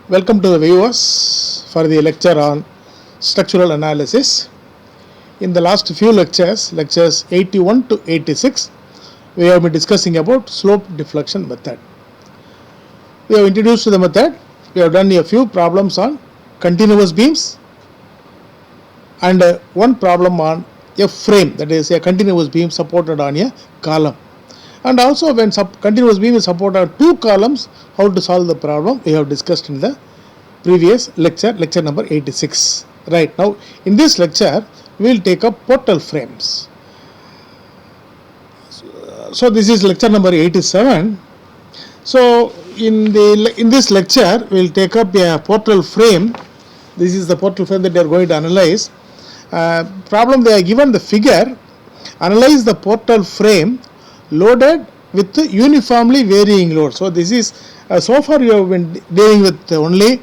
Welcome to the viewers for the lecture on structural analysis. In the last few lectures 81 to 86, we have been discussing about slope deflection method. We have introduced the method. We have done a few problems on continuous beams and one problem on a frame, that is a continuous beam supported on a column. And also when continuous beam is supported on two columns, how to solve the problem we have discussed in the previous lecture number 86. Right, now in this lecture we will take up portal frames. So this is lecture number 87. So in this lecture we will take up a portal frame. This is the portal frame that we are going to analyze. Problem, they are given the figure. Analyze the portal frame loaded with uniformly varying load. So this is so far you have been dealing with only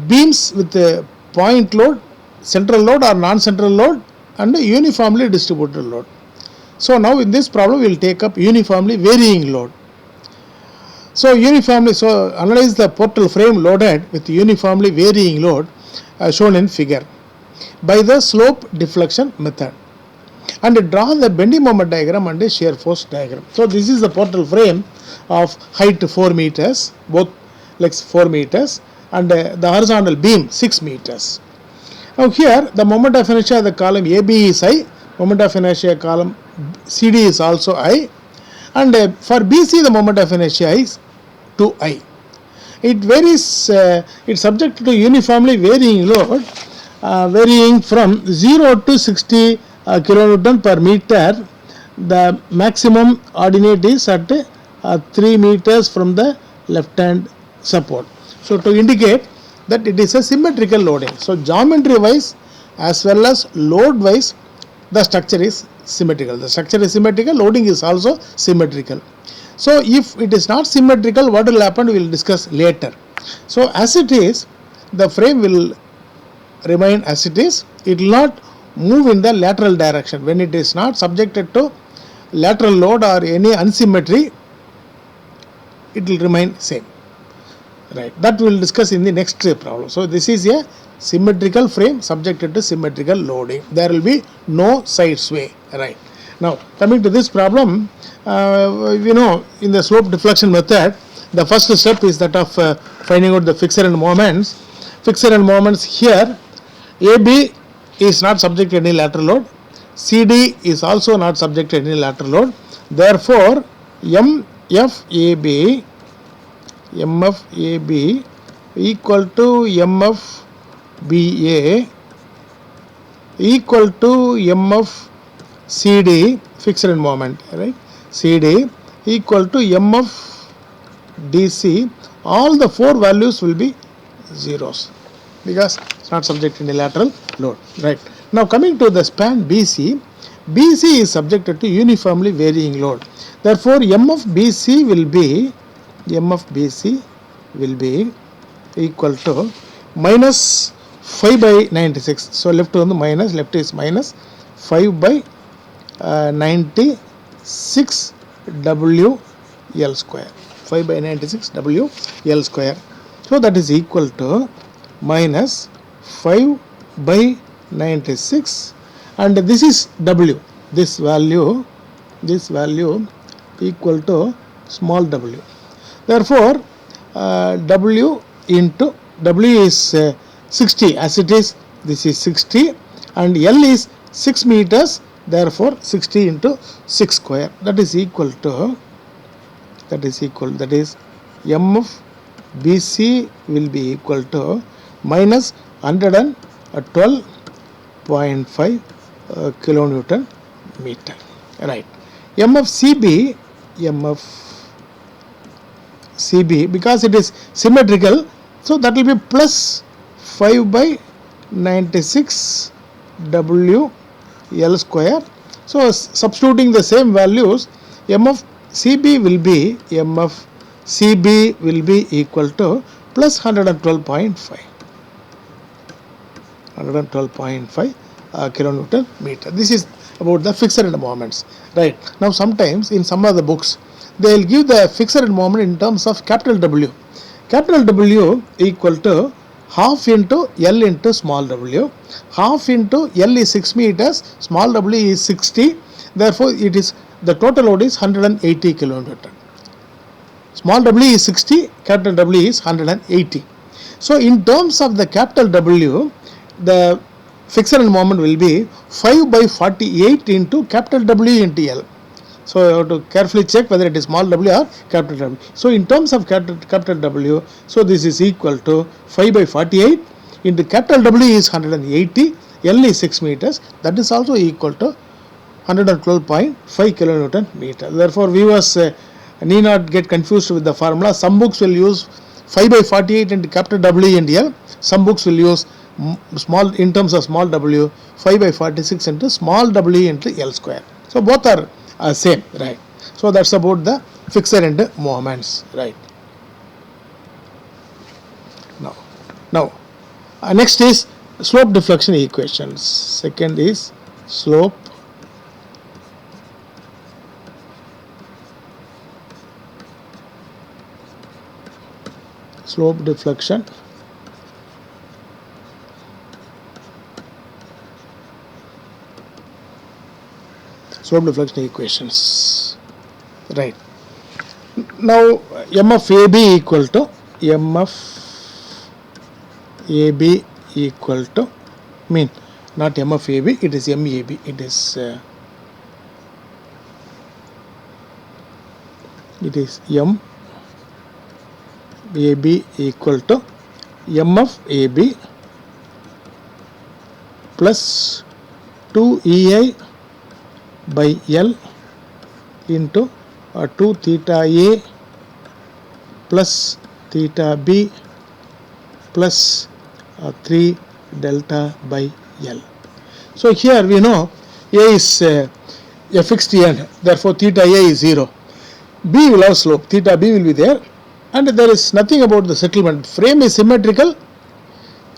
beams with point load, central load or non-central load, and uniformly distributed load. So now in this problem we will take up uniformly varying load. So analyze the portal frame loaded with uniformly varying load shown in figure by the slope deflection method, and draw the bending moment diagram and a shear force diagram. So this is the portal frame of height 4 meters, both legs 4 meters, and the horizontal beam 6 meters. Now here the moment of inertia of the column AB is I, moment of inertia column CD is also I, and for BC the moment of inertia is 2I. It varies, it's subject to uniformly varying load, varying from 0 to 60 kilonewton per meter. The maximum ordinate is at 3 meters from the left hand support. So to indicate that it is a symmetrical loading. So geometry wise as well as load wise the structure is symmetrical. The structure is symmetrical, loading is also symmetrical. So if it is not symmetrical, what will happen we will discuss later. So as it is, the frame will remain as it is. It will not move in the lateral direction. When it is not subjected to lateral load or any unsymmetry, it will remain same. Right, that we will discuss in the next problem. So this is a symmetrical frame subjected to symmetrical loading. There will be no side sway. Right, now coming to this problem, in the slope deflection method, the first step is that of finding out the fixed end moments. Fixed end moments here, AB is not subject to any lateral load, CD is also not subject to any lateral load. Therefore MFAB equal to MFBA equal to MFCD, fixed end moment, right? CD equal to MFDC. All the four values will be zeros because it's not subject to any lateral load. Right, now coming to the span BC, BC is subjected to uniformly varying load. Therefore MFBC will be equal to minus 5 by 96. So left on the minus, left is minus 5 by 96 WL square. 5 by 96 WL square. So that is equal to minus 5 by 96, and this is W. This value equal to small w. Therefore W into W is 60 as it is. This is 60 and L is 6 meters. Therefore 60 into 6 square, that is MFBC will be equal to minus 112.5 kilonewton meter. Right, MFCB because it is symmetrical, so that will be plus 5 by 96 WL square. So substituting the same values, MFCB will be equal to plus 112.5 kilonewton meter. This is about the fixed end moments. Right, now sometimes in some of the books they will give the fixed end moment in terms of capital W. capital W equal to half into L into small w. Half into L is 6 meters, small w is 60. Therefore, it is the total load is 180 kilonewton. Small w is 60, capital W is 180. So, in terms of the capital W, the fixed end moment will be 5 by 48 into capital W into L. So, you have to carefully check whether it is small w or capital W. So, in terms of capital W, so this is equal to 5 by 48 into capital W is 180, L is 6 meters, that is also equal to 112.5 kilonewton meter. Therefore, viewers need not get confused with the formula. Some books will use 5 by 48 into capital W and L. Some books will use small, in terms of small w, 5 by 46 into small w into L square. So, both are same, right? So, that's about the fixed end moments, right? Now, next is slope deflection equations. Second is slope deflection equations, right? Now, M of AB equal to not M of AB, it is MAB, it is M AB equal to M of AB plus 2 EI by L into 2 theta A plus theta B plus 3 delta by L. So, here we know A is a fixed end, therefore theta A is 0. B will have slope, theta B will be there, and there is nothing about the settlement. Frame is symmetrical,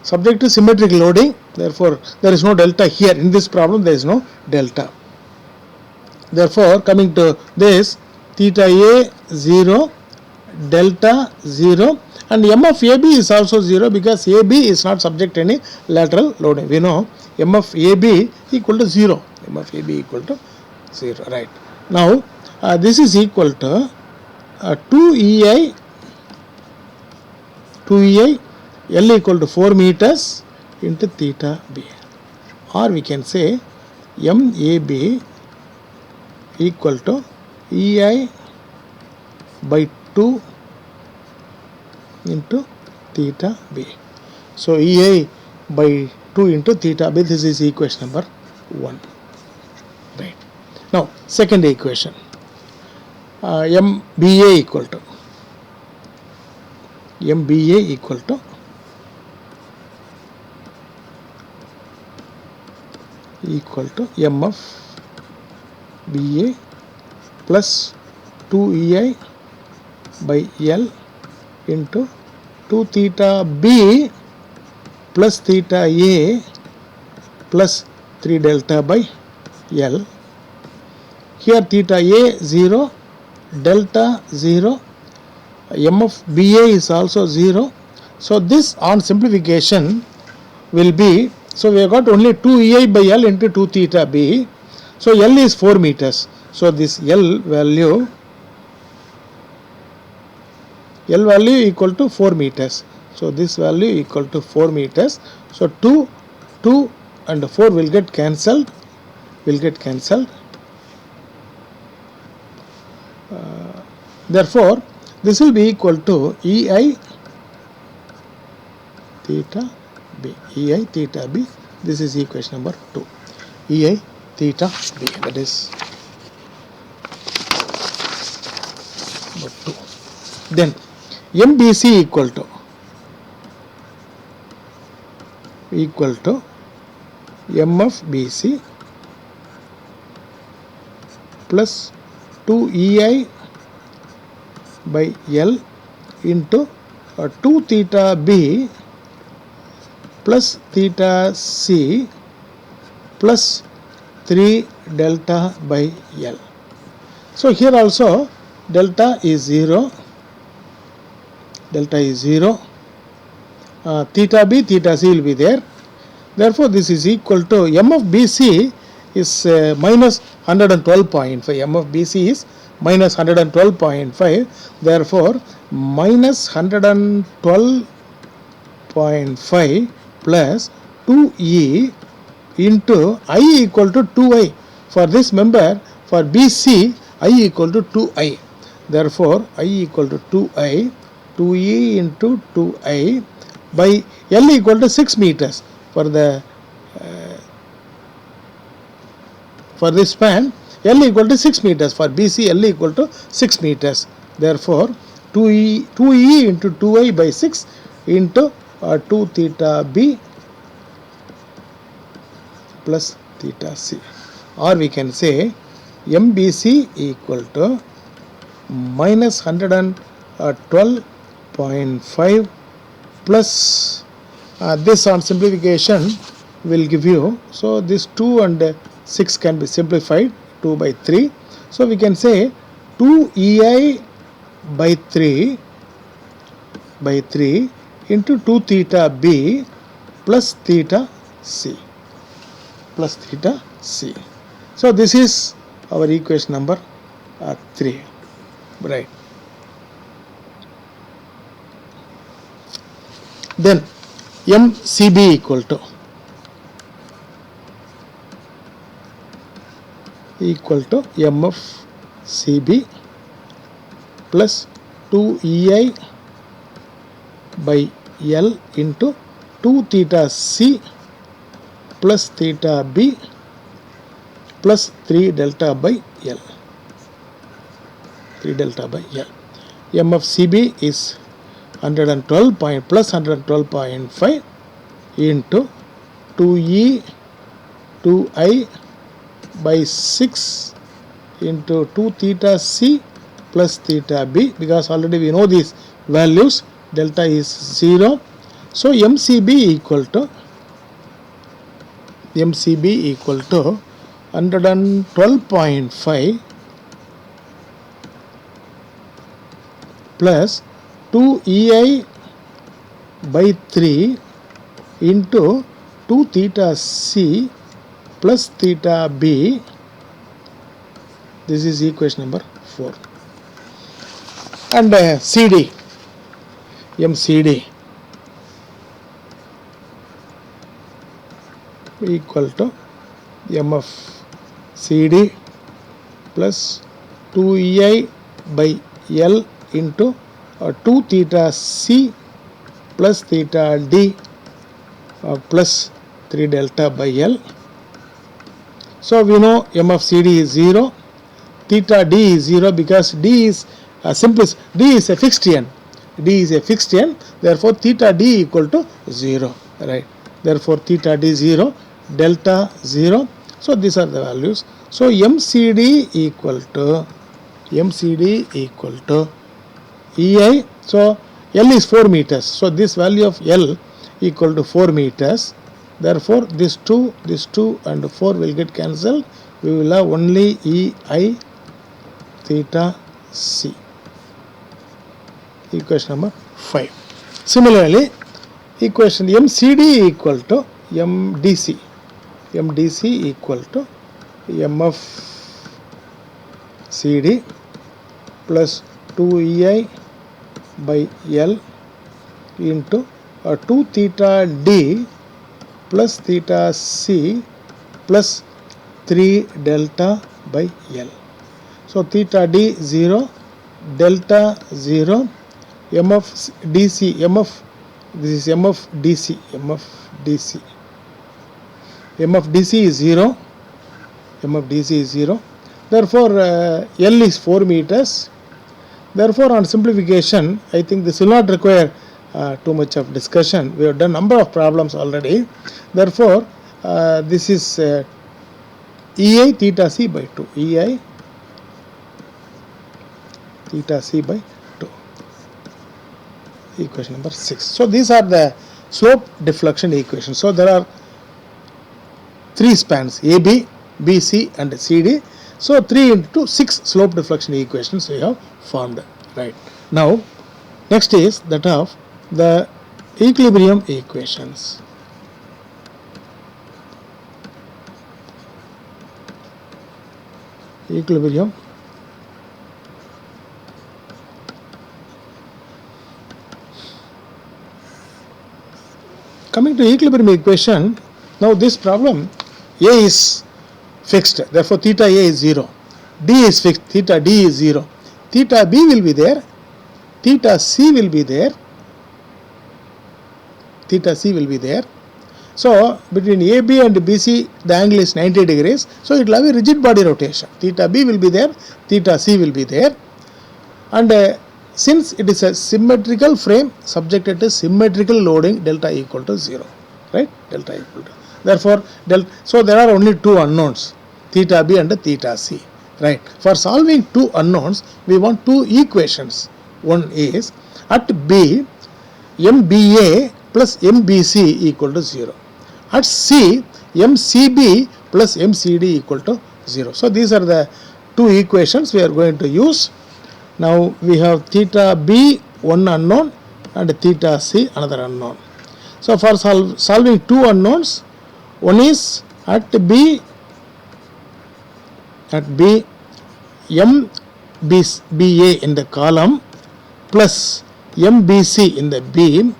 subject to symmetrical loading, therefore there is no delta here. In this problem there is no delta. Therefore, coming to this, theta A 0, delta 0, and M of AB is also 0 because AB is not subject to any lateral loading. We know M of AB equal to 0. M of AB equal to 0, right? Now, this is equal to 2 EI L equal to 4 meters into theta B, or we can say MAB equal to EI by 2 into theta B. So, EI by 2 into theta B, this is equation number 1, right? Now, second equation, MBA equal to M of BA plus 2 EI by L into 2 theta B plus theta A plus 3 delta by L. Here theta A 0, delta 0, M of BA is also 0. So, this on simplification will be, so we have got only 2 EI by L into 2 theta B. So, L is 4 meters. So, this L value equal to 4 meters. So, this value equal to 4 meters. So, 2 and 4 will get cancelled. Therefore, this will be equal to EI theta B. This is equation number 2. EI theta B, that is number 2. Then MBC equal to M of BC plus 2 EI by L into 2 theta B plus theta C plus 3 delta by L. So, here also delta is 0, delta is 0, theta b, theta c will be there. Therefore, this is equal to m of BC is minus 112.5. m of BC is minus 112.5. Therefore, minus 112.5 plus 2e into I equal to 2i. For this member, for BC, I equal to 2i. Therefore, I equal to 2i, 2e into 2i by L equal to 6 meters. For this span, L equal to 6 meters. For BC, L equal to 6 meters. Therefore, 2e into 2i by 6 into 2 theta b plus theta c. Or we can say MBC equal to minus 112.5 plus this on simplification will give you, so this 2 and 6 can be simplified, 2 by 3. So we can say 2ei by 3 into 2 theta b plus theta c. So this is our equation number 3. Right. Then MCB equal to M of CB plus 2EI by L into 2 theta C plus theta B plus 3 delta by L. M of CB is 112 plus 112.5 into 2E 2I by 6 into 2 theta C plus theta B, because already we know these values, delta is 0. So MCB equal to 112.5 plus 2EI by 3 into 2 theta C plus theta B. This is equation number 4. And CD, MCD equal to M of CD plus 2EI by L into 2 theta C plus theta D plus 3 delta by L. So we know M of CD is 0, theta D is 0 because D is a fixed n. Therefore theta D equal to 0. Right. Therefore theta D 0, delta 0. So these are the values. So MCD equal to EI. So L is 4 meters. So this value of L equal to 4 meters. Therefore this 2 and 4 will get cancelled. We will have only EI theta C. Equation number 5. Similarly, equation MCD equal to MDC. MDC equal to M of CD plus 2EI by L into 2 theta D plus theta C plus 3 delta by L. So theta D 0, delta 0, M of DC, this is M of DC, M of DC is 0, therefore L is 4 meters. Therefore on simplification, I think this will not require too much of discussion. We have done number of problems already. Therefore this is EI theta C by 2, EI theta C by 2. Equation number 6. So these are the slope deflection equations. So there are 3 spans, AB, BC and CD. So 3 into 6 slope deflection equations we have formed. Right. Now Next is that of the equilibrium equations. Equilibrium coming to equilibrium equation. Now this problem, A is fixed, therefore theta A is 0, D is fixed, theta D is 0, theta B will be there, theta C will be there, theta C will be there. So between AB and BC the angle is 90 degrees, so it will have a rigid body rotation. Theta B will be there, theta C will be there, and since it is a symmetrical frame subjected to symmetrical loading, delta equal to 0, right? Delta equal to, therefore so there are only two unknowns, theta B and theta C, right? For solving two unknowns we want two equations. One is at B MBA plus MBC equal to 0, at C MCB plus MCD equal to 0. So these are the two equations we are going to use. Now we have theta B one unknown and theta C another unknown. So for solving two unknowns, one is at B MBA in the column plus MBC in the beam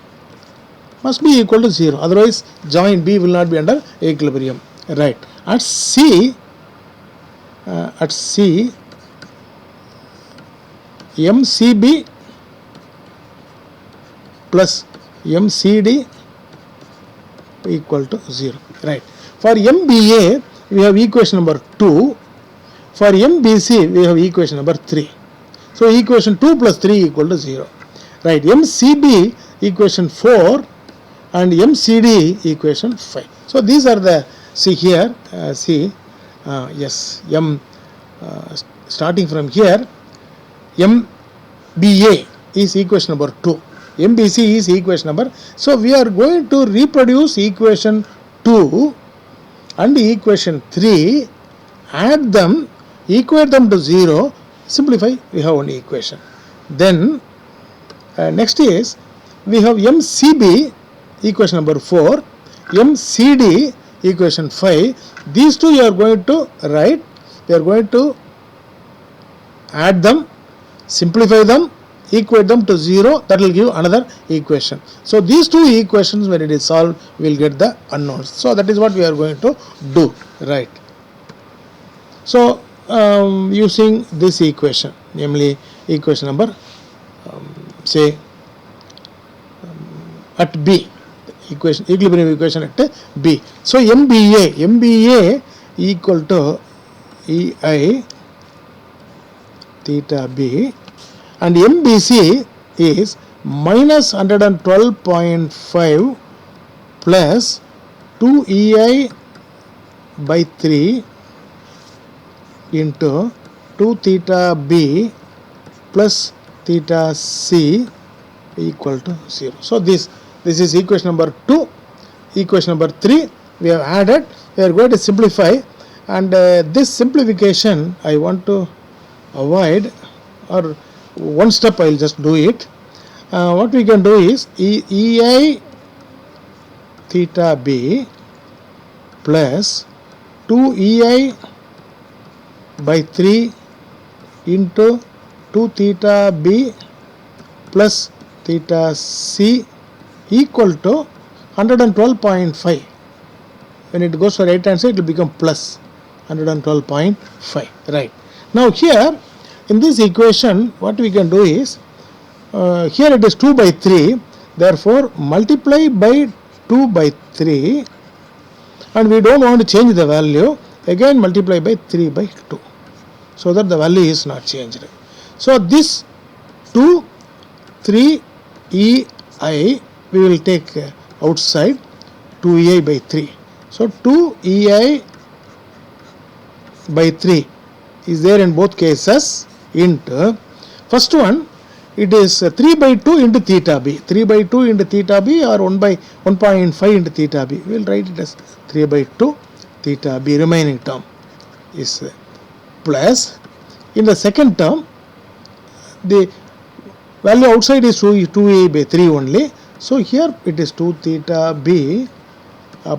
must be equal to 0, otherwise joint B will not be under equilibrium, right? At C MCB plus MCD equal to 0, right? For MBA we have equation number 2, for MBC we have equation number 3. So equation 2 plus 3 equal to 0, right? MCB equation 4 and MCD equation 5. So these are the, see here, starting from here, MBA is equation number 2, MBC is equation number. So we are going to reproduce equation 2 and equation 3, add them, equate them to 0, simplify, we have one equation. Then next is we have MCB equation number 4, MCD equation 5. These two you are going to write, we are going to add them, simplify them, equate them to 0, that will give another equation. So these two equations, when it is solved, we will get the unknowns. So that is what we are going to do, right? So using this equation, namely equation number say at B, equilibrium equation at B. So MBA equal to EI theta B, and MBC is minus 112.5 plus 2EI by 3 into 2 theta B plus theta C equal to 0. So this is equation number 2. Equation number 3 we have added. We are going to simplify, and this simplification I want to avoid, or one step I will just do it. What we can do is EI theta B plus 2EI by 3 into 2 theta B plus theta C equal to 112.5. When it goes for right hand side, it will become plus 112.5, right? Now here in this equation, what we can do is, here it is 2 by 3, therefore multiply by 2 by 3, and we don't want to change the value, again multiply by 3 by 2, so that the value is not changed. So this 2, 3, EI we will take outside, 2EI by 3. So 2EI by 3 is there in both cases, into first one it is 3 by 2 into theta B, 3 by 2 into theta B, or 1 by 1.5 into theta B. We will write it as 3 by 2 theta B, remaining term is plus, in the second term value outside is 2a by 3 only. So here it is 2 theta b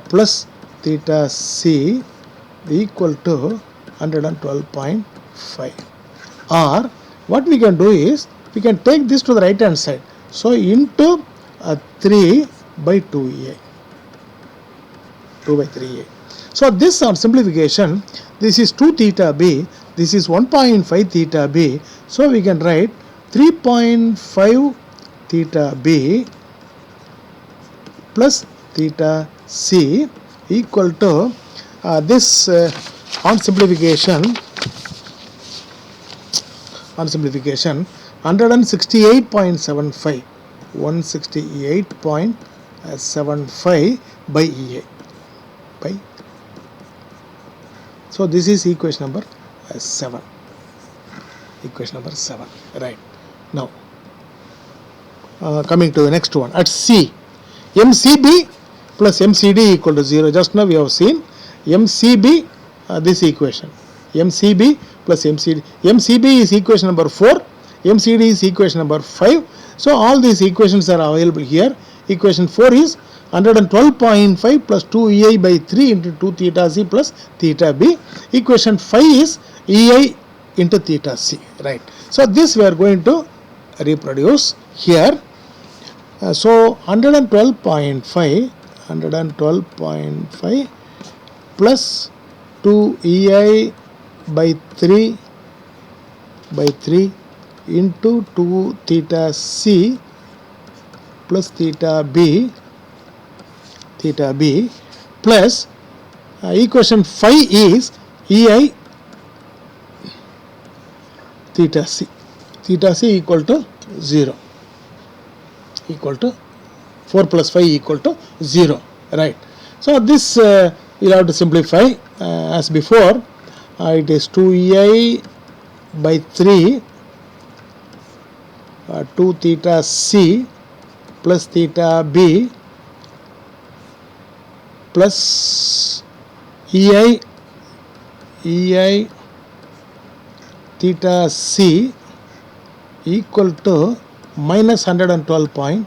plus theta c equal to 112.5. Or what we can do is we can take this to the right hand side. So into 3 by 2a, 2 by 3a. So this on simplification, this is 2 theta b, this is 1.5 theta b. So we can write 3.5 theta b plus theta c equal to this on simplification 168.75 168.75 by EA by. So this is equation number 7. Equation number 7. Right. Now coming to the next one at C, MCB plus MCD equal to 0. Just now we have seen MCB, this equation, MCB plus MCD. MCB is equation number 4, MCD is equation number 5. So all these equations are available here. Equation 4 is 112.5 plus 2EI by 3 into 2 theta C plus theta B. Equation 5 is EI into theta C. Right. So this we are going to reproduce here. So 112.5 plus 2EI by 3 into 2 theta C plus theta B plus equation 5 is EI theta C equal to 0, equal to 4 plus 5 equal to 0. Right. So this you have to simplify as before. It is 2EI by 3 2 theta C plus theta B plus EI theta C equal to minus 112.5.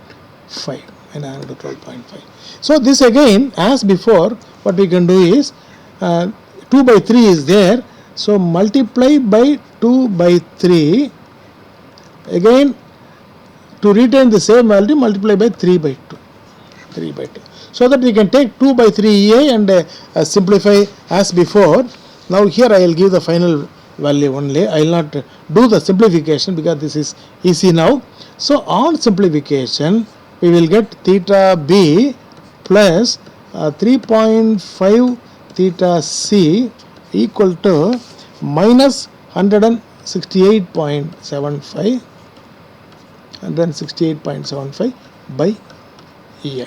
So this again, as before, what we can do is 2 by 3 is there. So multiply by 2 by 3. Again, to retain the same value, multiply by 3 by 2. So that we can take 2 by 3 EA and simplify as before. Now here I will give the final value only. I will not do the simplification because this is easy now. So on simplification, we will get theta B plus 3.5 theta C equal to minus 168.75 by EI.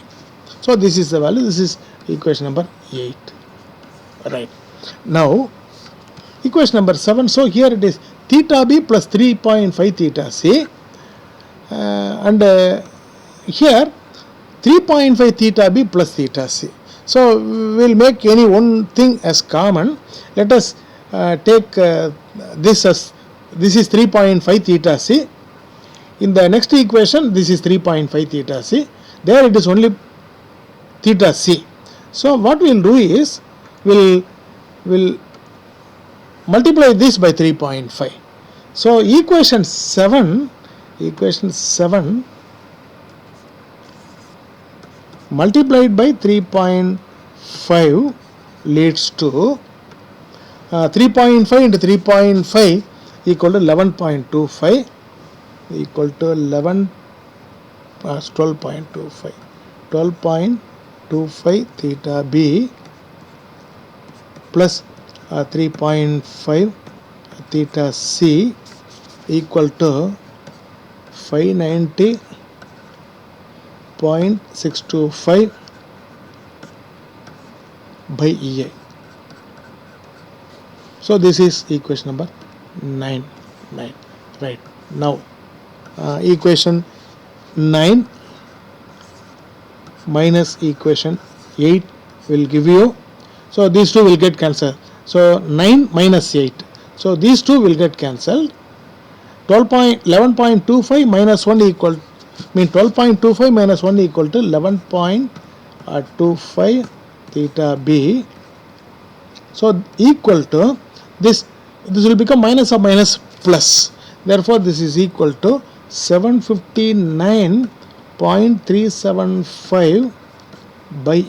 So this is the value. This is equation number 8. Right. Now equation number 7. So here it is theta B plus 3.5 theta C and here 3.5 theta B plus theta C. So we will make any one thing as common. Let us take this as, this is 3.5 theta C. In the next equation, this is 3.5 theta C. There it is only theta C. So what we will do is, we will multiply this by 3.5. So equation 7 multiplied by 3.5 leads to 3.5 into 3.5 equal to 11.25 equal to 12.25 theta B plus 3.5 theta C equal to 590.625 by EA. So this is equation number 9. Right. Now equation 9 minus equation 8 will give you, so these two will get cancelled. So 9 minus 8. So these two will get cancelled 11.25 minus 1 equal, mean 12.25 minus 1 equal to 11.25 theta b. So equal to this will become minus or minus plus. Therefore, this is equal to 759.375 by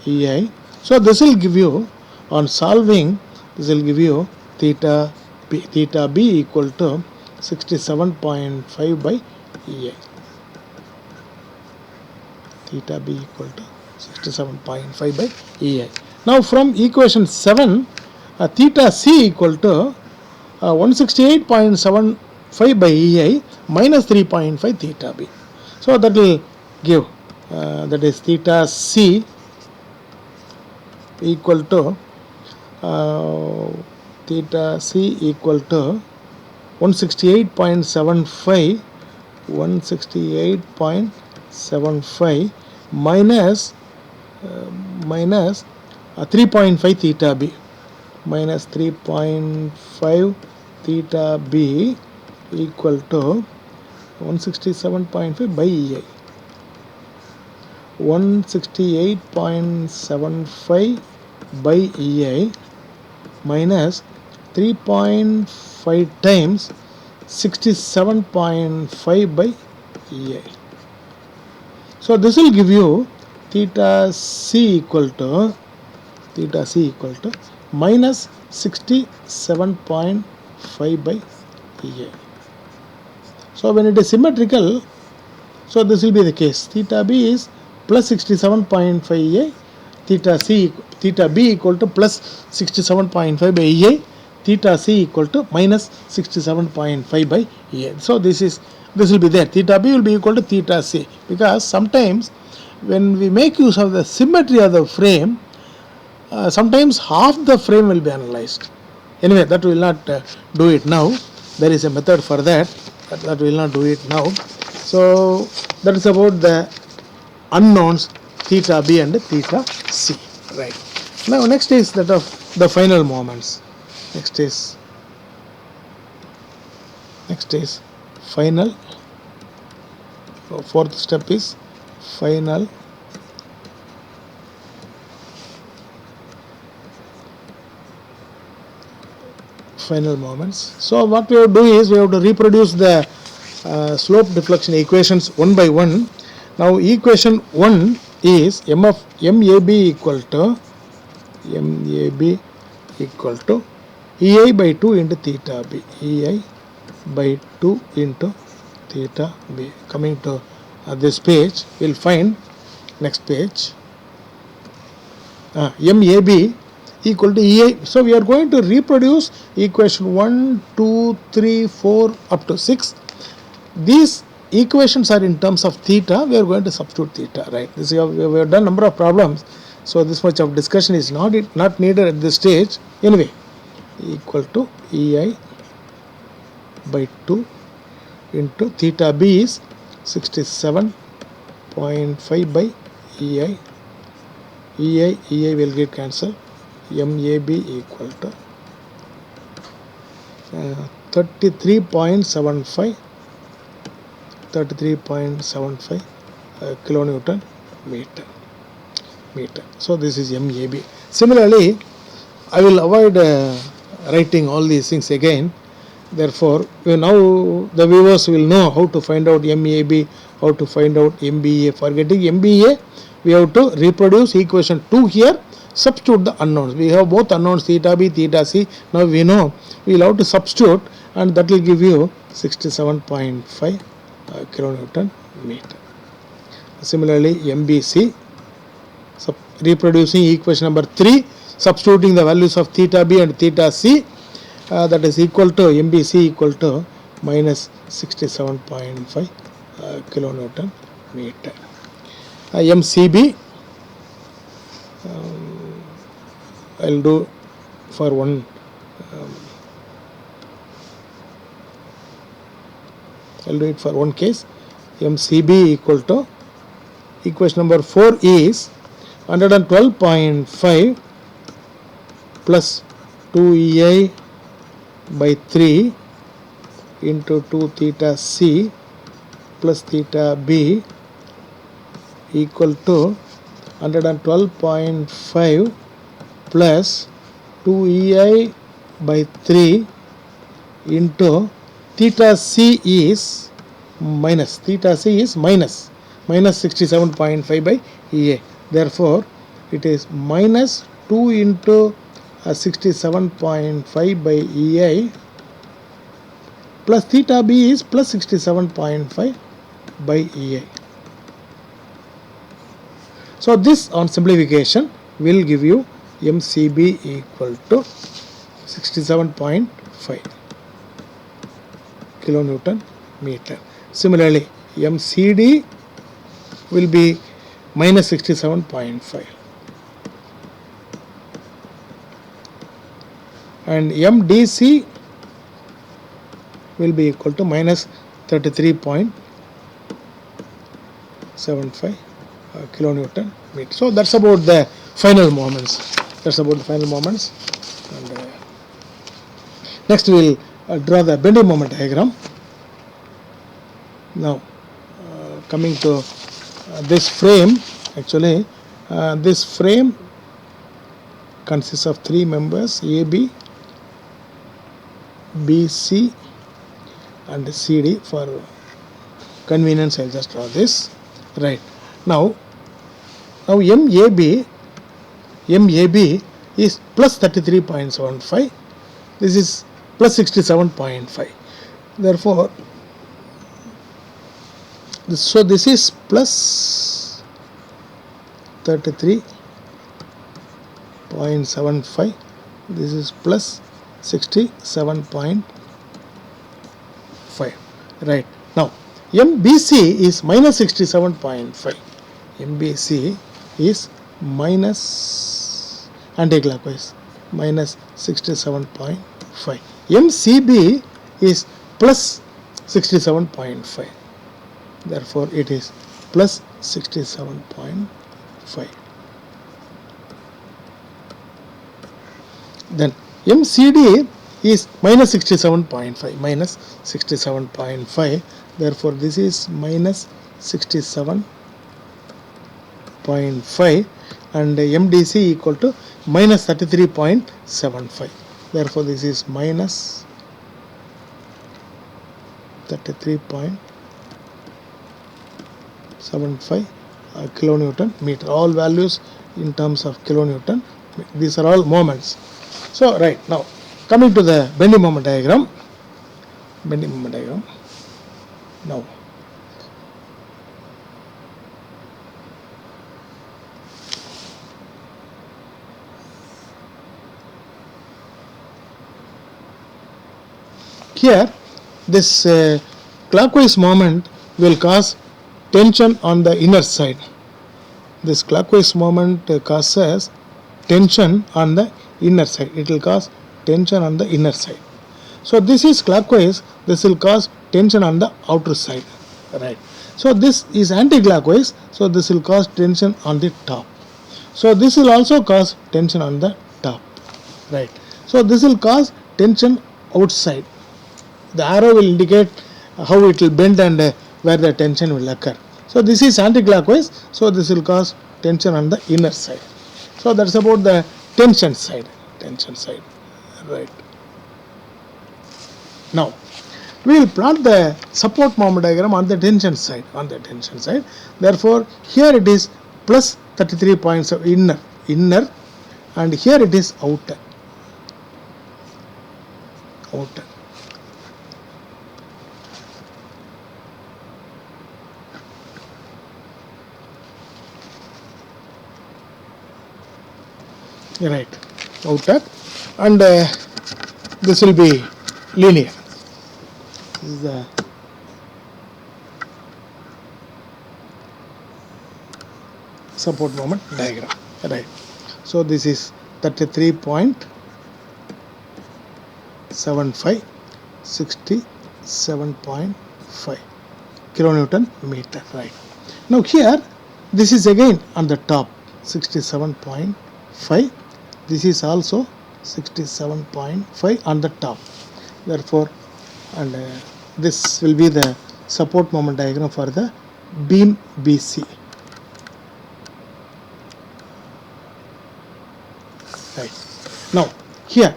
EI. So this will give you, on solving, this will give you theta b equal to 67.5 by EI. Theta b equal to 67.5 by EI. Now from equation 7, theta c equal to 168.75 by EI minus 3.5 theta b. So that will give, that is theta c equal to theta c equal to 168.75 minus 3.5 theta b, minus 3.5 theta b equal to 167.5 by EI. 168.75 by EI minus 3.5 times 67.5 by EI. So this will give you theta c equal to minus 67.5 by EI. So when it is symmetrical, so this will be the case. Theta b is plus 67.5 EI, theta b equal to plus 67.5 by EI, theta c equal to minus 67.5 by EI. So this will be there. Theta b will be equal to theta c, because sometimes when we make use of the symmetry of the frame, sometimes half the frame will be analyzed. Anyway, that we will not do it now. There is a method for that. That we will not do it now. So that is about the unknowns theta b and theta c. Right. Now next is that of the final moments. Next is final. So fourth step is final moments. So what we have to do is we have to reproduce the slope deflection equations one by one. Now equation 1 is MAB equal to EI by 2 into theta b. EI by 2 into theta b. Coming to this page, we will find next page. MAB equal to EI. So we are going to reproduce equation 1, 2, 3, 4 up to 6. These equations are in terms of theta. We are going to substitute theta, right? This we have done number of problems, so this much of discussion is not needed at this stage. Anyway, equal to EI by 2 into theta b is 67.5 by EI. EI will get cancelled. MAB equal to 33.75 kilonewton meter. So this is MAB. Similarly, I will avoid writing all these things again. Therefore, now the viewers will know how to find out MAB, how to find out MBA. For getting MBA, we have to reproduce equation 2 here, substitute the unknowns. We have both unknowns theta b, theta c. Now we know we will have to substitute, and that will give you 67.5 kilonewton meter. Similarly, MBC, reproducing equation number 3, substituting the values of theta b and theta c, that is equal to MBC equal to minus 67.5 kilonewton meter. MCB, I will do for one. I'll do it for one case. MCB equal to equation number 4 is 112.5 plus 2EI by 3 into 2 theta c plus theta b equal to 112.5 plus 2 ei by 3 into theta c is minus 67.5 by ea. Therefore, it is minus 2 into 67.5 by ei plus theta b is plus 67.5 by ei. So this on simplification will give you MCB equal to 67.5 kilonewton meter. Similarly, MCD will be minus 67.5 and MDC will be equal to minus 33.75 kilonewton meter. So that's about the final moments. And next we will draw the bending moment diagram. Now coming to this frame, actually this frame consists of 3 members AB, BC and CD. For convenience I will just draw this. Right. Now MAB is plus 33.75. This is plus 67.5. Therefore, this is plus 33.75. This is plus 67.5. Right. Now MBC is minus 67.5. MBC is minus anti-clockwise minus 67.5. MCB is plus 67.5. Therefore, it is plus 67.5. Then MCD is minus 67.5. Therefore, this is minus 67.5 and MDC equal to minus 33.75. Therefore, this is minus 33.75 kilonewton meter. All values in terms of kilonewton. These are all moments. So, right now coming to the bending moment diagram. Now, here this clockwise moment will cause tension on the inner side. This clockwise moment causes tension on the inner side. It will cause tension on the inner side. So this is clockwise. This will cause tension on the outer side. Right. So this is anti-clockwise. So this will cause tension on the top. So this will also cause tension on the top. Right. So this will cause tension outside. The arrow will indicate how it will bend and where the tension will occur. So this is anti-clockwise. So this will cause tension on the inner side. So that's about the tension side. Right. Now we will plot the support moment diagram on the tension side. Therefore, here it is plus 33 points of inner, and here it is outer. Right, outer, and this will be linear. This is the support moment diagram. Right. So this is 33.75, 67.5 kilonewton meter. Right. Now here this is again on the top 67.5. This is also 67.5 on the top. Therefore, and this will be the support moment diagram for the beam BC. Right. Now here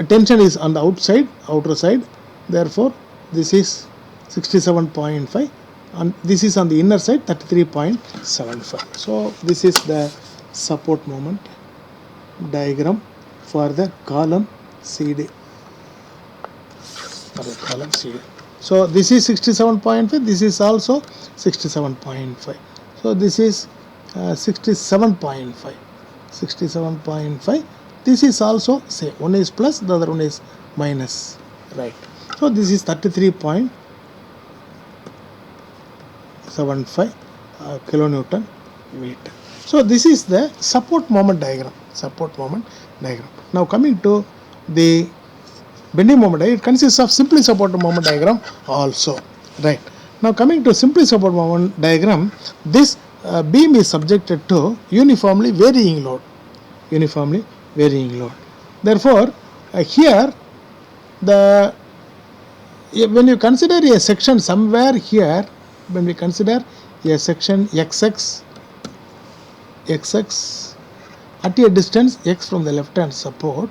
tension is on the outer side, therefore this is 67.5 and this is on the inner side 33.75. So this is the support moment diagram for the column CD. So this is 67.5, this is also 67.5. So this is 67.5. 67.5. This is also same. One is plus, the other one is minus. Right. So this is 33.75 kilonewton meter. So this is the support moment diagram. Now coming to the bending moment diagram, it consists of simply supported moment diagram also. Right. Now coming to simply supported moment diagram, this beam is subjected to uniformly varying load. Therefore, here when you consider a section somewhere here, when we consider a section XX at a distance x from the left hand support,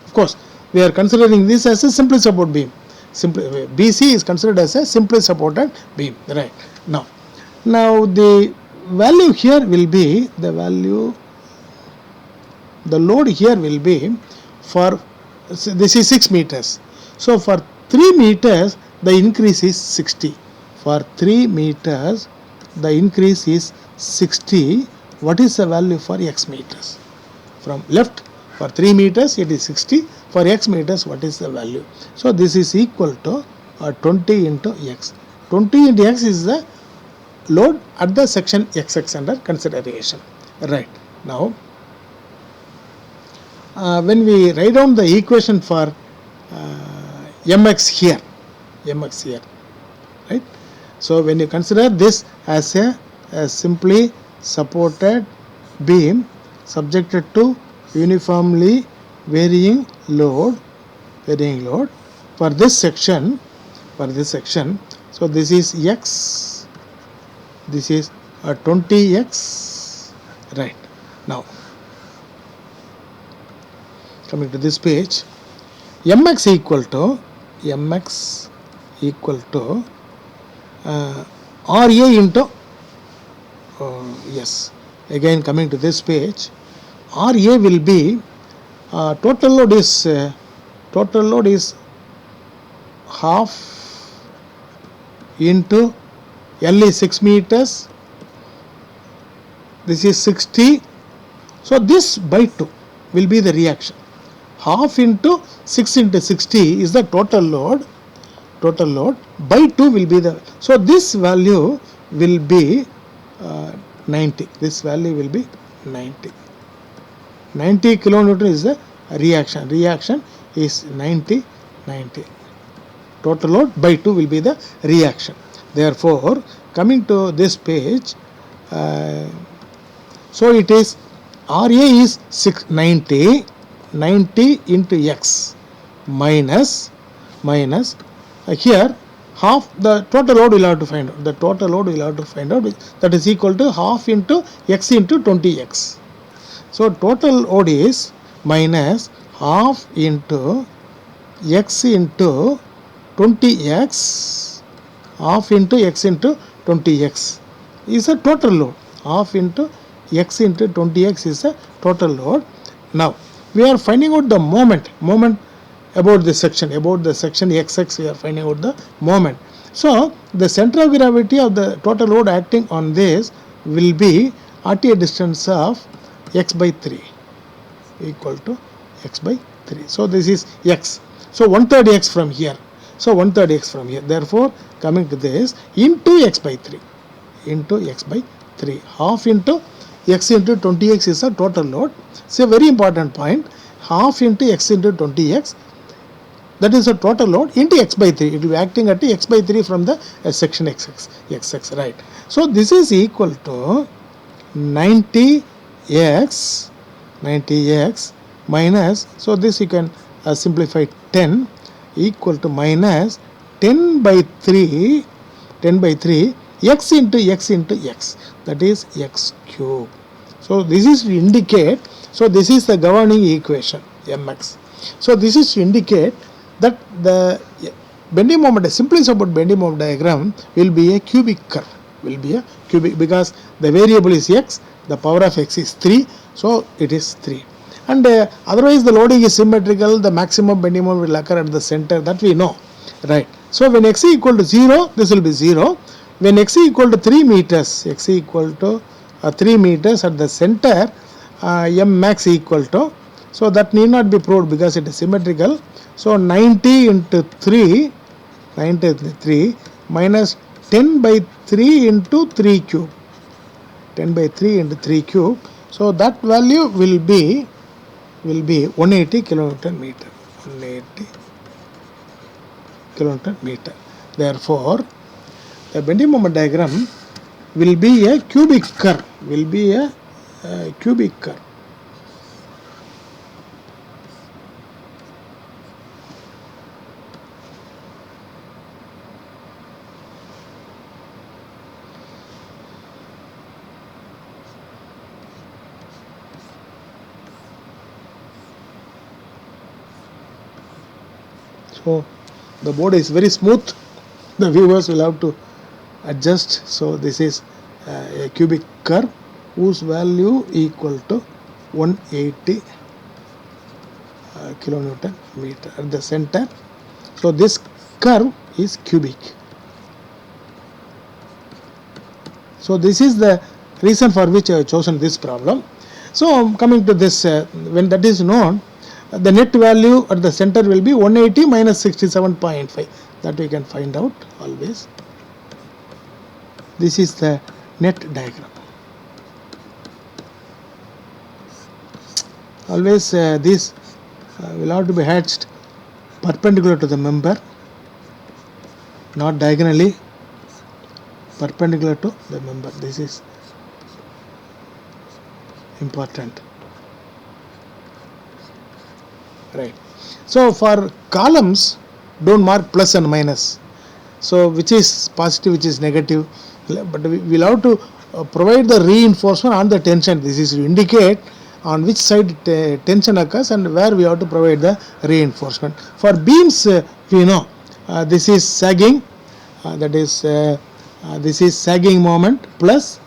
of course we are considering this as a simply support beam. BC is considered as a simply supported beam. Right. Now the value here will be the load here will be for, this is 6 meters. So for 3 meters the increase is 60. For 3 meters the increase is 60. What is the value for x meters? From left, for 3 meters it is 60. For x meters, what is the value? So this is equal to 20 into x. 20 into x is the load at the section XX under consideration. Right. Now when we write down the equation for mx here, right? So when you consider this as a simply supported beam subjected to uniformly varying load for this section, so this is x, this is 20x. Right. Now coming to this page, mx equal to RA into yes, again coming to this page, RA will be total load is half into L is 6 meters, this is 60. So this by 2 will be the reaction. Half into 6 into 60 is the total load by 2 will be the, so this value will be 90. This value will be 90 kilonewton is the reaction is 90. Total load by 2 will be the reaction. Therefore coming to this page, so it is RA is 90 into x minus here half the total load will have to find out. That is equal to half into x into 20x. So total load is minus half into x into 20x, half into x into 20x is a total load. Half into x into 20x is a total load. Now we are finding out the moment about the section XX, we are finding out the moment. So the center of gravity of the total load acting on this will be at a distance of x by 3 equal to x by 3. So this is x. So 1/3 x from here. Therefore coming to this into x by 3. Half into x into 20x is a total load. It's a very important point. Half into x into 20x, that is a total load into x by 3. It will be acting at x by 3 from the section XX. Right. So this is equal to 90x minus, so this you can simplify 10. equal to minus 10 by 3 x into x into x, that is x cube. So this is to indicate, so this is the governing equation mx. So this is to indicate that the bending moment, simplest about bending moment diagram will be a cubic curve, because the variable is x, the power of x is 3, so it is 3. And otherwise the loading is symmetrical, the maximum bending moment will occur at the center, that we know, right? So when x is equal to 0, this will be 0. When x is equal to 3 meters, x is equal to 3 meters at the center, m max equal to, so that need not be proved because it is symmetrical. So 90 into 3 minus 10 by 3 into 3 cube, 10 by 3 into 3 cube. So that value will be 180 kilonewton meter, 180 kilonewton meter. Therefore, the bending moment diagram will be a cubic curve, cubic curve. So the board is very smooth, the viewers will have to adjust. So this is a cubic curve whose value equal to 180 kilonewton meter at the center. So this curve is cubic. So this is the reason for which I have chosen this problem. So coming to this, when that is known, the net value at the center will be 180 minus 67.5, that we can find out always. This is the net diagram. Always this will have to be hatched perpendicular to the member, not diagonally, perpendicular to the member. This is important, right? So for columns, don't mark plus and minus, so which is positive, which is negative, but we will have to provide the reinforcement on the tension. This is to indicate on which side tension occurs and where we have to provide the reinforcement. For beams, we know this is sagging, that is this is sagging moment plus,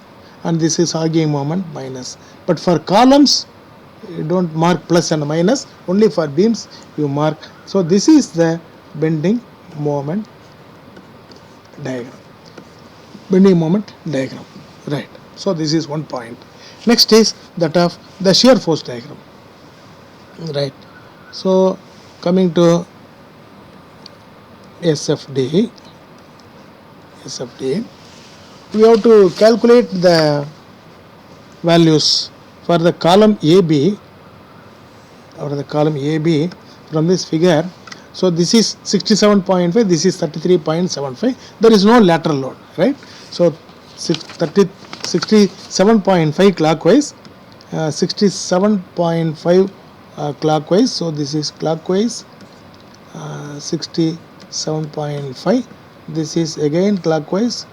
and this is sagging moment minus. But for columns, you don't mark plus and minus, only for beams you mark. So this is the bending moment diagram, right? So this is one point. Next is that of the shear force diagram, right? So coming to SFD, we have to calculate the values for the column AB, from this figure. So this is 67.5, this is 33.75. There is no lateral load, right? So 67.5 clockwise, 67.5 clockwise. So this is clockwise, 67.5. This is again clockwise,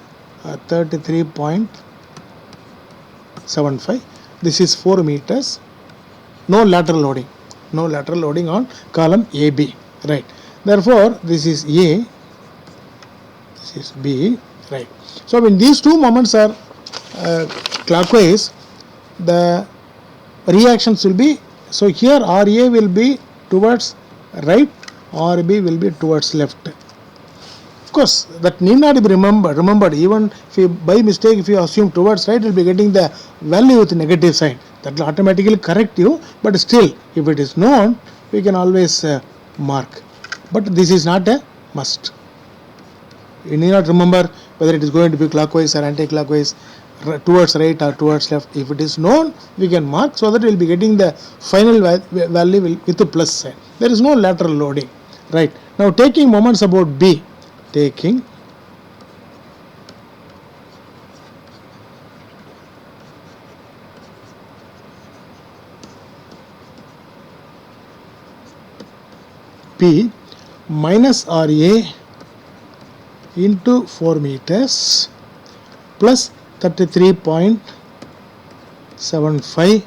33.75. This is 4 meters. No lateral loading on column AB, right? Therefore, this is A, this is B, right? So when these two moments are clockwise, the reactions will be, so here RA will be towards right, RB will be towards left. Of course, that need not be remembered. Even if you, by mistake, if you assume towards right, you will be getting the value with negative sign. That will automatically correct you, but still, if it is known, we can always mark. But this is not a must. You need not remember whether it is going to be clockwise or anti-clockwise, towards right or towards left. If it is known, we can mark, so that we will be getting the final value with the plus sign. There is no lateral loading, right? Now taking moments about B, taking P, minus RA into 4 meters plus 33.75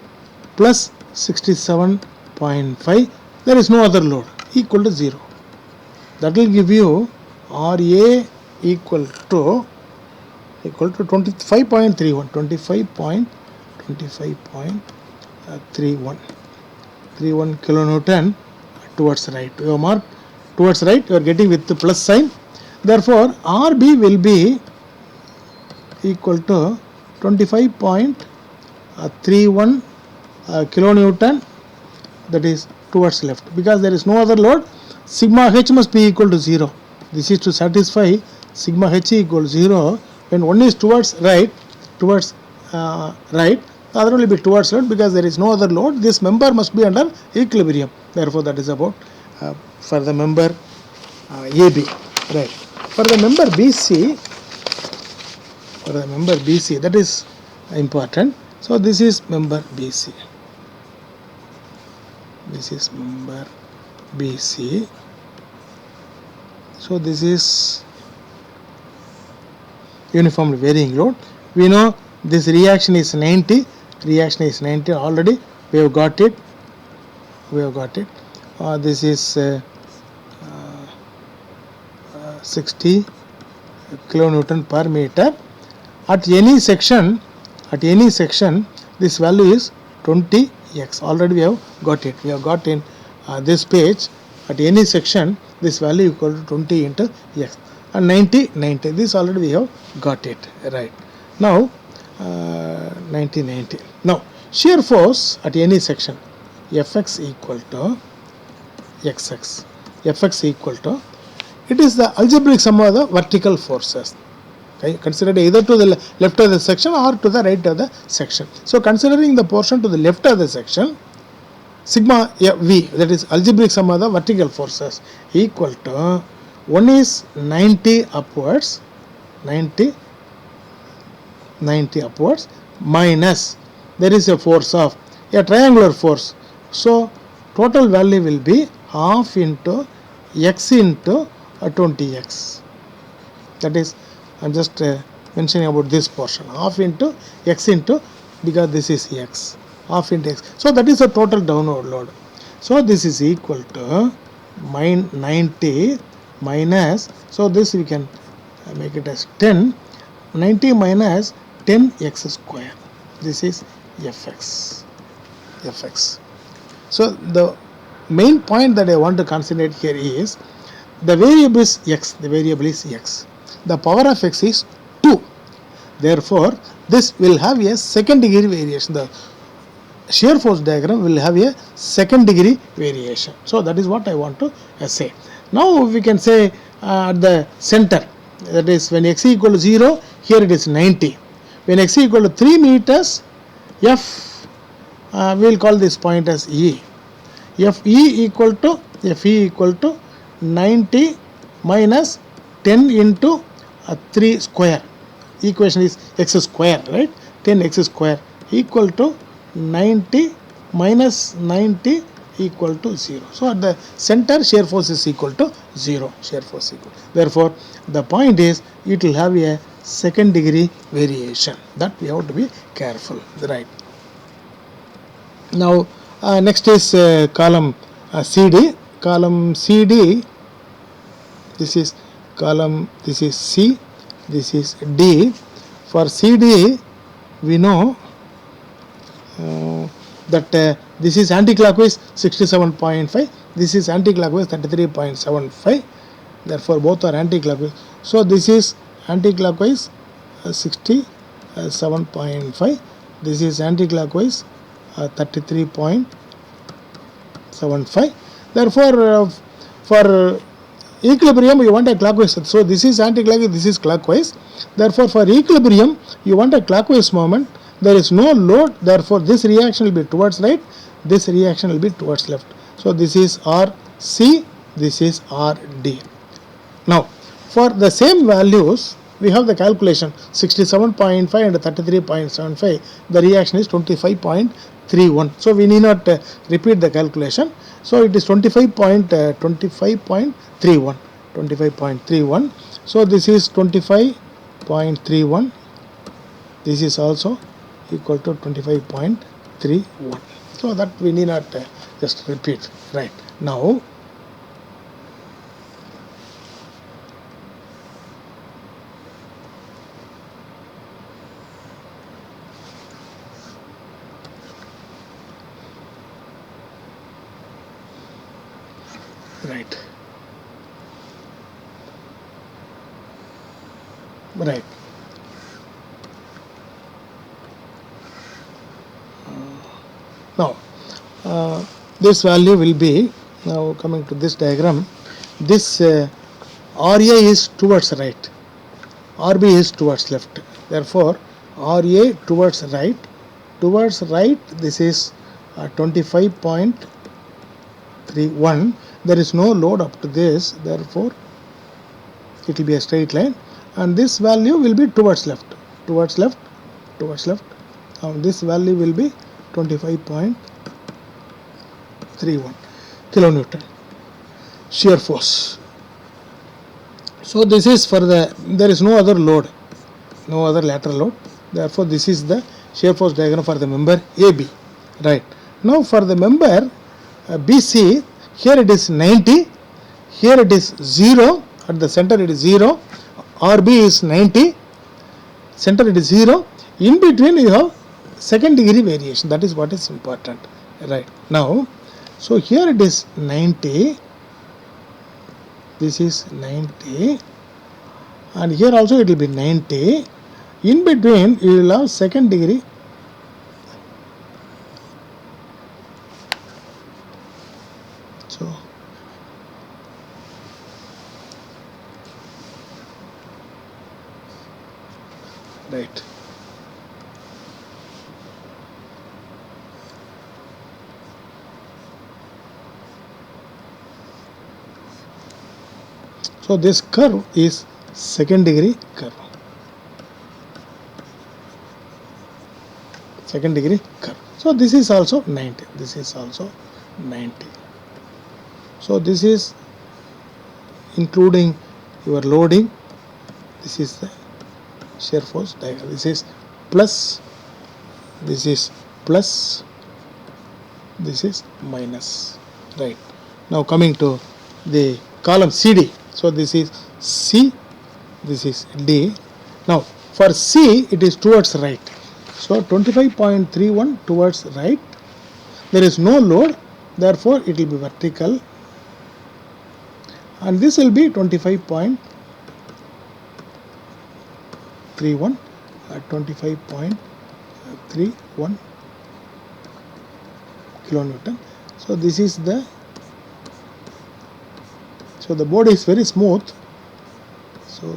plus 67.5. There is no other load, equal to 0. That will give you RA equal to 25.31 kilonewton towards right. You have marked towards right, you are getting with the plus sign. Therefore, RB will be equal to 25.31 kilonewton, that is towards left, because there is no other load. Sigma H must be equal to 0. This is to satisfy sigma H equal to 0. When one is towards right, right, the other will be towards left, because there is no other load. This member must be under equilibrium. Therefore, that is about for the member AB. Right. For the member BC, that is important. So this is member BC. This is member BC. So this is uniformly varying load. We know this reaction is 90. Already we have got it. This is 60 kilonewton per meter. At any section, this value is 20x. Already we have got it. We have got in this page. At any section, this value equal to 20 into x. And 90. This already we have got it. Right. Now, 90. Now, shear force at any section, Fx equal to Xx. Fx equal to, it is the algebraic sum of the vertical forces. Okay, considered either to the left of the section or to the right of the section. So, considering the portion to the left of the section, sigma V, that is algebraic sum of the vertical forces, equal to, one is 90 upwards, minus, there is a force of a triangular force. So, total value will be half into x into 20x. That is, I am just mentioning about this portion, half into x into, because this is x, half into x. So that is the total downward load. So this is equal to 90 minus, so this we can make it as 10, 90 minus 10x square. This is Fx. So the main point that I want to concentrate here is the variable is x. The power of x is 2. Therefore, this will have a second degree variation. The shear force diagram will have a second degree variation. So that is what I want to say. Now we can say at the center, that is when x equal to 0, here it is 90. When x equal to 3 meters, F, we will call this point as E. Fe equal to 90 minus 10 into 3 square. Equation is x square, right? 10x square equal to 90 minus 90 equal to 0. So at the center, shear force is equal to 0. Therefore, the point is it will have a second degree variation. That we have to be careful. Right. Now, next is column CD. Column CD. This is column. This is C. This is D. For CD, we know that this is anti-clockwise 67.5. This is anti-clockwise 33.75. Therefore, both are anti-clockwise. So this is anti-clockwise 67.5. This is anti-clockwise 33.75. Therefore, for equilibrium you want a clockwise. So this is anti-clockwise, this is clockwise. Therefore, for equilibrium you want a clockwise moment. There is no load. Therefore, this reaction will be towards right. This reaction will be towards left. So this is RC. This is RD. Now, for the same values, we have the calculation 67.5 and 33.75. The reaction is 25.31. So we need not repeat the calculation. So it is 25.31. So this is 25.31. This is also equal to 25.31. So that we need not just repeat. Right. Now right. Right. Now this value will be, now coming to this diagram, this RA is towards right, RB is towards left. Therefore RA towards right, this is 25.31. There is no load up to this, therefore it will be a straight line, and this value will be towards left. This value will be 25.31 kilonewton shear force. So this is for the, there is no other load, no other lateral load. Therefore this is the shear force diagram for the member AB. Right. Now for the member BC, here it is 90, here it is 0, at the center it is 0, RB is 90, center it is 0, in between you have second degree variation. That is what is important. Right. Now so here it is 90, this is 90, and here also it will be 90. In between you will have second degree so right. So this curve is second degree curve. So this is also 90. So this is including your loading. This is the shear force diagram. This is plus, this is minus. Right. Now coming to the column CD. So this is C, this is D. Now for C it is towards right. So 25.31 towards right. There is no load, therefore it will be vertical, and this will be 25.31 kilonewton. So this is the, so the board is very smooth, so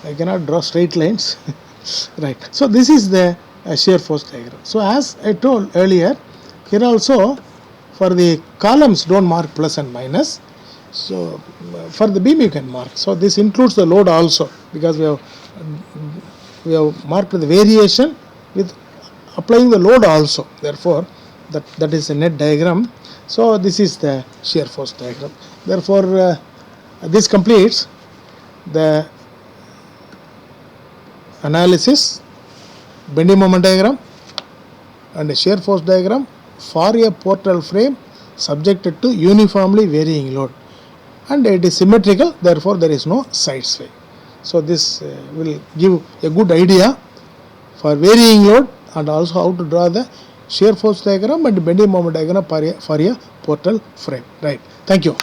I cannot draw straight lines. Right. So this is the shear force diagram. So as I told earlier, here also for the columns don't mark plus and minus. So for the beam you can mark. So this includes the load also, because we have marked the variation with applying the load also. Therefore that is a net diagram. So this is the shear force diagram. Therefore this completes the analysis, bending moment diagram and a shear force diagram for a portal frame subjected to uniformly varying load, and it is symmetrical, therefore there is no side sway. So this will give a good idea for varying load and also how to draw the shear force diagram and bending moment diagram for a portal frame. Right. Thank you.